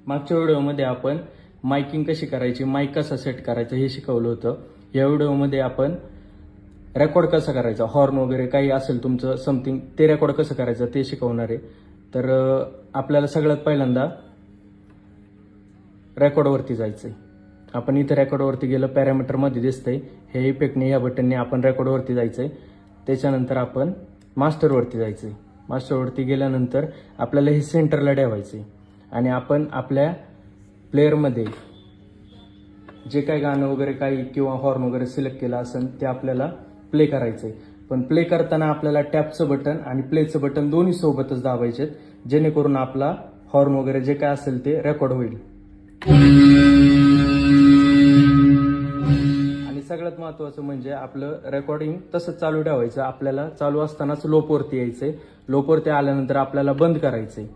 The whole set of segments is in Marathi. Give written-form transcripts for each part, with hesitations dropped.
मागच्या व्हिडिओमध्ये आपण मायकिंग कशी करायची, माईक कसा सेट करायचा हे शिकवलं होतं. या व्हिडिओमध्ये आपण रेकॉर्ड कसं करायचं, हॉर्न वगैरे काही असेल तुमचं समथिंग ते रेकॉर्ड कसं करायचं ते शिकवणार आहे. तर आपल्याला सगळ्यात पहिल्यांदा रेकॉर्डवरती जायचं आहे. आपण इथे रेकॉर्डवरती गेलं, पॅरामीटरमध्ये दिसतंय हे इफेक्टने या बटनने आपण रेकॉर्डवरती जायचं आहे. त्याच्यानंतर आपण मास्टरवरती जायचं आहे. मास्टरवरती गेल्यानंतर आपल्याला हे सेंटरला ठेवायचं आहे आणि आपण आपल्या प्लेअरमध्ये जे काही गाणं वगैरे काही किंवा हॉर्न वगैरे सिलेक्ट केलं असेल ते आपल्याला प्ले करायचं आहे. पण प्ले करताना आपल्याला टॅपचं बटन आणि प्लेचं बटन दोन्ही सोबतच दाबायचे जेणेकरून आपला हॉर्न वगैरे जे काय असेल ते रेकॉर्ड होईल. आणि सगळ्यात महत्त्वाचं म्हणजे आपलं रेकॉर्डिंग तसंच चालू ठेवायचं. आपल्याला चालू असतानाच लोपवरती यायचंय. लोपवरती आल्यानंतर आपल्याला बंद करायचंय.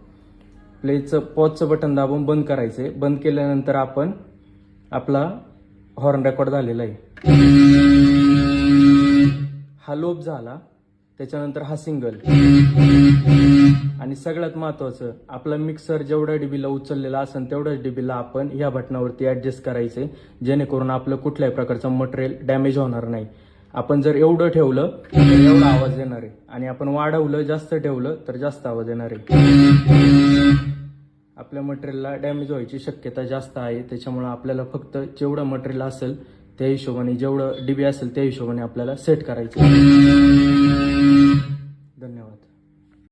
प्लेचं पॉजचं बटन दाबून बंद करायचंय. बंद केल्यानंतर आपण आपला हॉर्न रेकॉर्ड झालेला आहे. हा लोप झाला, त्याच्यानंतर हा सिंगल. आणि सगळ्यात महत्वाचं आपला मिक्सर जेवढ्या डीबीला उचललेला असेल तेवढ्याच डीबीला आपण या बटनावरती ऍडजस्ट करायचे जेणेकरून आपलं कुठल्याही प्रकारचं मटेरियल डॅमेज होणार नाही. आपण जर एवढं ठेवलं तर एवढा आवाज येणार आहे आणि आपण वाढवलं जास्त ठेवलं तर जास्त आवाज येणार आहे. आपल्या मटेरियलला डॅमेज व्हायची शक्यता जास्त आहे. त्याच्यामुळे आपल्याला फक्त जेवढं मटेरियल असेल त्या हिशोबाने, जेवढं डीबी असेल त्या हिशोबाने आपल्याला सेट करायचं.